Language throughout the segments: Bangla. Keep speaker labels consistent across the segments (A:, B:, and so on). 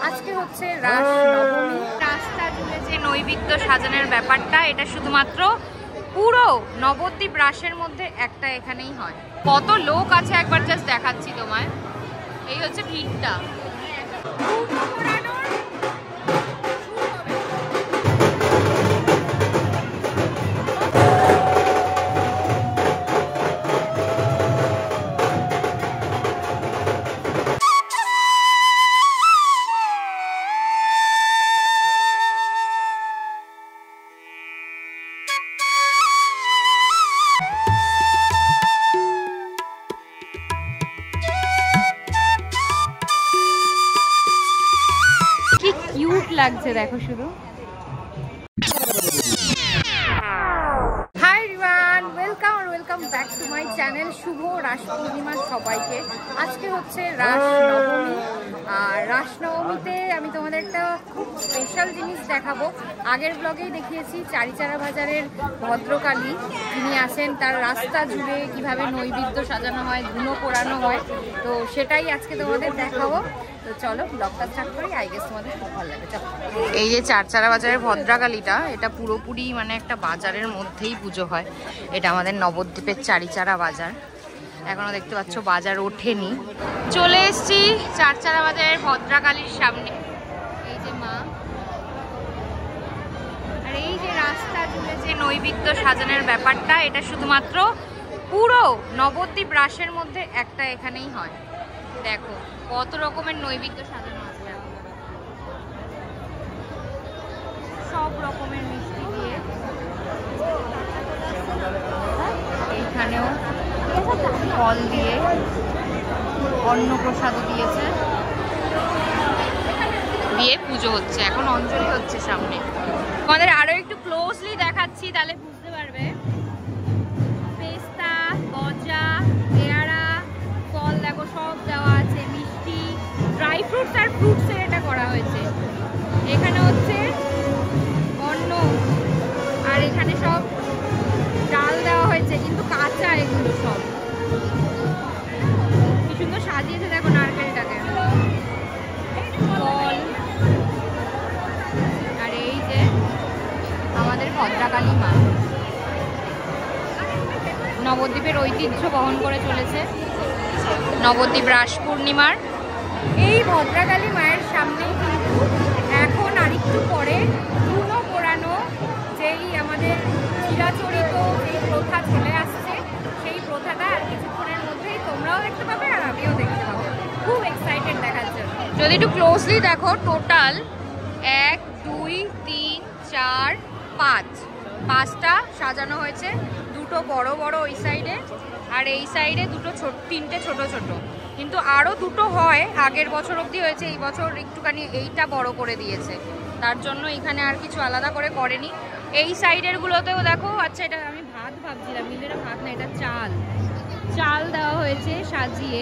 A: আজকে হচ্ছে রাস নবমী। রাস্তা জুড়ে যে নৈবেদ্য সাজানোর ব্যাপারটা, এটা শুধুমাত্র পুরো নবদ্বীপ রাসের মধ্যে একটা এখানেই হয়। কত লোক আছে একবার জাস্ট দেখাচ্ছি তোমায়। এই হচ্ছে ভিড়টা। কিউট লাগছে দেখো শুধু। Hi everyone, welcome back to my channel. শুভ রাস পূর্ণিমা সবাইকে। আজকে হচ্ছে রাস নবমী, আর রাস নবমীতে আমি তোমাদের একটা খুব স্পেশাল জিনিস দেখাবো। আগের ব্লগেই দেখিয়েছি চারিচারা বাজারের ভদ্রকালী যিনি আসেন, তার রাস্তা জুড়ে কিভাবে নৈবেদ্য সাজানো হয়, ধুনো পোড়ানো হয়, তো সেটাই আজকে তোমাদের দেখাবো। তো চলো ব্লগটা স্টার্ট করি, আই গেস তোমাদের খুব ভালো লাগে। চলো। এই যে চারচারা বাজারের ভদ্রকালীটা, এটা পুরোপুরি মানে একটা বাজারের মধ্যেই পুজো হয়। এটা আমাদের নবদ্বীপের চারিচারা বাজার। এখনো দেখতে পাচ্ছ বাজার ওঠেনি। চলে এসছি চারচারা বাজারের ভদ্রকালীর সামনে। এই যে মা, আর এই যে রাস্তা জুড়ে যে নৈবেদ্য সাজানোর ব্যাপারটা, এটা শুধুমাত্র পুরো নবদ্বীপ রাসের মধ্যে একটা এখানেই হয়। দেখো কত রকমের নৈবেদ্য সাজানো আছে, সব রকমের মিষ্টি দিয়ে। এইখানেও ফল দিয়ে অন্ন প্রসাদ দিয়েছে, দিয়ে পুজো হচ্ছে। এখন অঞ্জলি হচ্ছে সামনে। আমাদের আরো একটু ক্লোজলি দেখাচ্ছি, তাহলে বুঝতে পারবে। পেস্তা, গজা, পেয়ারা, ফল দেখো সব দেওয়া আছে, মিষ্টি, ড্রাই ফ্রুটস আর ফ্রুটসের এটা করা হয়েছে। এখানে হচ্ছে অন্ন, আর এখানে সব ডাল দেওয়া হয়েছে, কিন্তু কাঁচা এগুলো সব। কি সুন্দর সাজিয়েছে দেখো নারকেলটাকে, ফল। আর এই যে আমাদের ভদ্রকালী মা নবদ্বীপের ঐতিহ্য বহন করে চলেছে নবদ্বীপ রাস পূর্ণিমার। এই ভদ্রকালী মায়ের সামনেই কিন্তু এখন আরেকটু পরে ধুনো পোড়ানো, যেই আমাদের চিরাচরিত যেই প্রথা চলে আসছে, সেই প্রথাটা আর কিছুক্ষণের মধ্যেই তোমরাও দেখতে পাবে আর আমিও দেখতে পাবো। খুব এক্সাইটেড দেখার জন্য। যদি একটু ক্লোজলি দেখো, টোটাল 1 2 3 4 5 5টা সাজানো হয়েছে। দুটো বড় বড় ওই সাইডে, আর এই সাইডে তিনটে ছোট ছোট। কিন্তু আরও দুটো হয়, আগের বছর অবধি হয়েছে, এই বছর একটুখানি এইটা বড় করে দিয়েছে, তার জন্য এখানে আর কিছু আলাদা করে করেনি। এই সাইডের গুলোতেও দেখো, আচ্ছা এটা আমি ভাত ভাবছিলাম, কিন্তু এটা ভাত না, এটা চাল দেওয়া হয়েছে সাজিয়ে,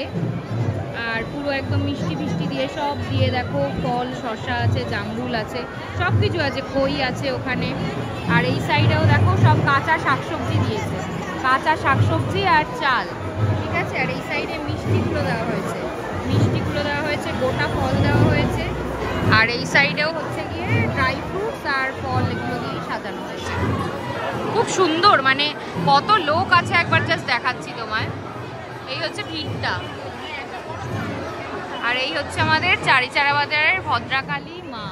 A: আর পুরো একদম মিষ্টি ফিষ্টি দিয়ে সব দিয়ে দেখো, ফল, শসা আছে, জামরুল আছে, সব কিছু আছে, খই আছে ওখানে। আর এই সাইডেও দেখো সব কাঁচা শাকসবজি দিয়েছে, কাঁচা শাকসবজি আর চাল, ঠিক আছে। আর এই সাইডে মিষ্টিগুলো দেওয়া হয়েছে, গোটা ফল দেওয়া হয়েছে। আর এই সাইডেও হচ্ছে গিয়ে ড্রাই ফ্রুটস আর ফল, এগুলো দিয়ে সাজানো হয়েছে। খুব সুন্দর, মানে কত লোক আছে একবার জাস্ট দেখাচ্ছি তোমায়। এই হচ্ছে ভিড়টা। আর এই হচ্ছে আমাদের চারিচারা বাজারের ভদ্রকালী মা।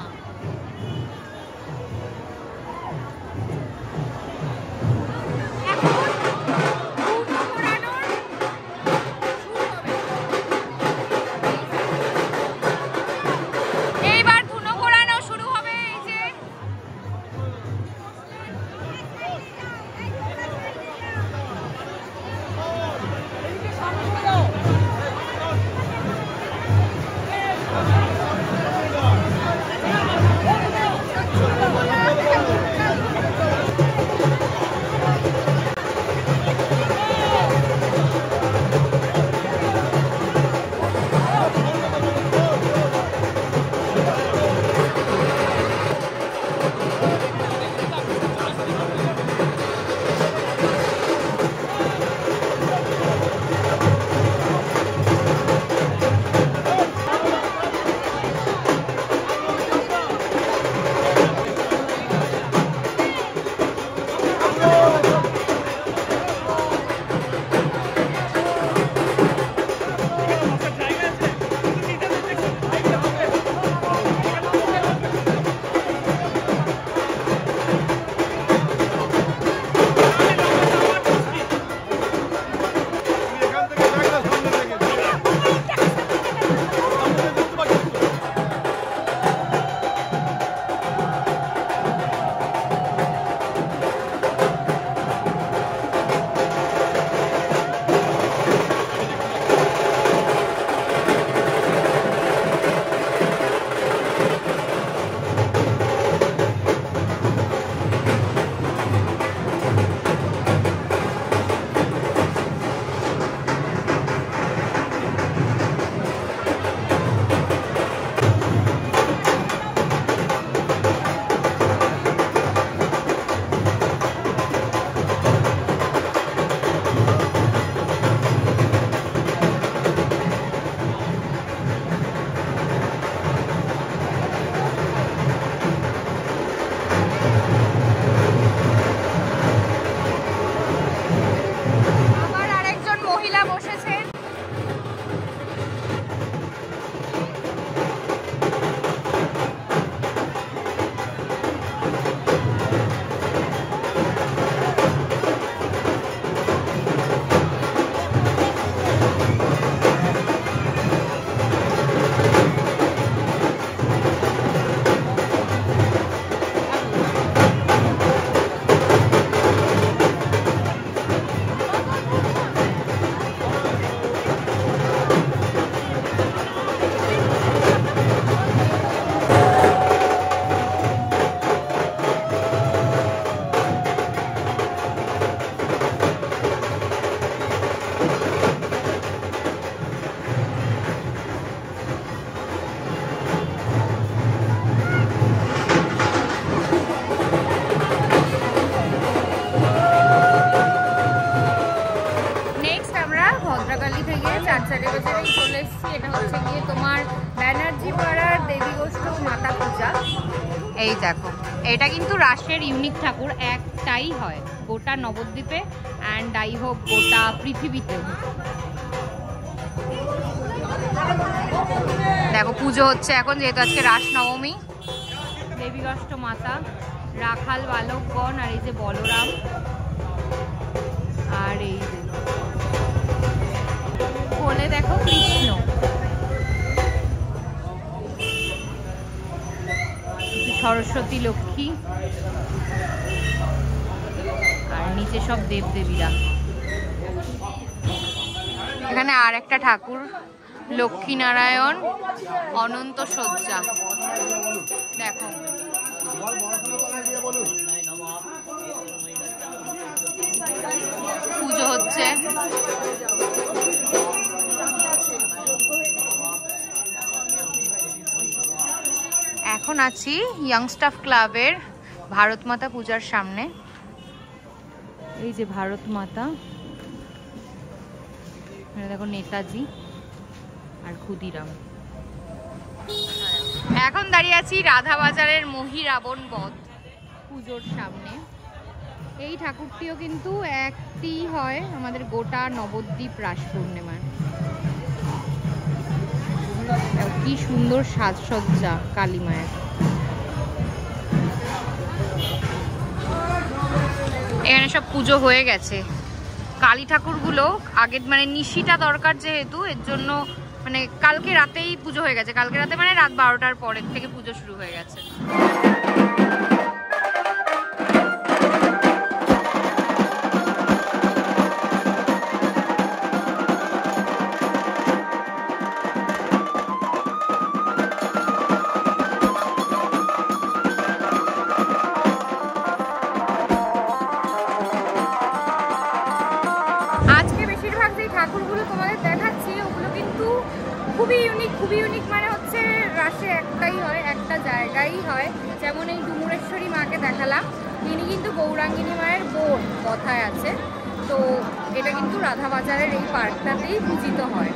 A: এই দেখো, এটা কিন্তু রাসের ইউনিক ঠাকুর, একটাই হয় গোটা নবদ্বীপে অ্যান্ড আই হোপ গোটা পৃথিবীতেও। দেখো পুজো হচ্ছে এখন, যেহেতু আজকে রাস নবমী। দেবী অষ্ট মাতা, রাখাল বালকগণ, আর এই যে বলরাম, আর এই যে কোলে দেখো কৃষ্ণ, সরস্বতী, লক্ষ্মী, আর নিচে সব দেবদেবীরা। এখানে আর একটা ঠাকুর, লক্ষ্মীনারায়ণ, অনন্ত শয্যা। দেখো পুজো হচ্ছে। এখন আছি ইয়াং স্টাফ ক্লাবের ভারত মাতা পূজার সামনে। এই যে ভারত মাতা, দেখো নেতাজি আর ক্ষুদিরাম। এখন দাঁড়িয়ে আছি রাধা বাজারের মহিরাবণ বধ পুজোর সামনে। এই ঠাকুরটিও কিন্তু একটি হয় আমাদের গোটা নবদ্বীপ রাস পূর্ণিমার। কি সুন্দর সাজসজ্জা কালী মায়ের। এখানে সব পুজো হয়ে গেছে। কালী ঠাকুরগুলো আগে মানে নিশিটা দরকার, যেহেতু এর জন্য মানে কালকে রাতেই পুজো হয়ে গেছে। কালকে রাতে মানে রাত 12টার পরের থেকে পুজো শুরু হয়ে গেছে। ঠাকুরগুলো তোমাদের দেখাচ্ছি, ওগুলো কিন্তু খুবই ইউনিক মানে হচ্ছে রাসে একটাই হয়, একটা জায়গায় হয়। যেমন এই ডুমুরেশ্বরী মাকে দেখালাম, ইনি কিন্তু গৌরাঙ্গিনী মায়ের বোন কথায় আছে। তো এটা কিন্তু রাধাবাজারের এই পার্কটাতেই পূজিত হয়।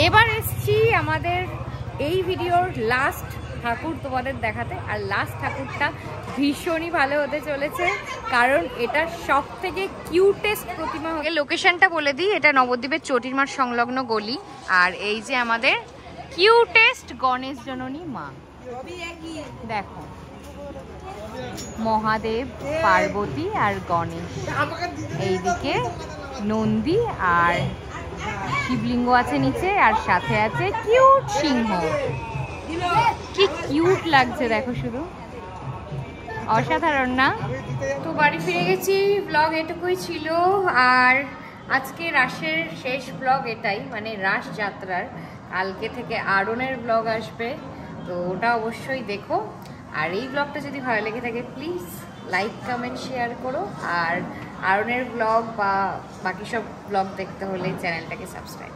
A: এবার এসছি আমাদের এই ভিডিওর লাস্ট ঠাকুর তোমাদের দেখাতে। আর লাস্ট ঠাকুরটা ভীষণই ভালো হতে চলেছে, কারণ এটা সব থেকে কিউটেস্ট প্রতিমা। লোকেশনটা বলে দিই, এটা নবদ্বীপের চটিরমার সংলগ্ন গলি। আর এই যে আমাদের কিউটেস্ট গণেশ জননী মা, দেখো মহাদেব, পার্বতী আর গণেশ, এইদিকে নন্দী আর শিবলিঙ্গ আছে নিচে, আর সাথে আছে কিউট সিংহ। কি কিউট লাগছে দেখো, শুধু অসাধারণ না? তো বাড়ি ফিরে গেছি, ব্লগ এটুকুই ছিল। আর আজকে রাসের শেষ ব্লগ এটাই, মানে রাস যাত্রার। কালকে থেকে আরনের ব্লগ আসবে, তো ওটা অবশ্যই দেখো। আর এই ব্লগটা যদি ভালো লেগে থাকে প্লিজ লাইক, কমেন্ট, শেয়ার করো। আর আরনের ব্লগ বা বাকি সব ব্লগ দেখতে হলে চ্যানেলটাকে সাবস্ক্রাইব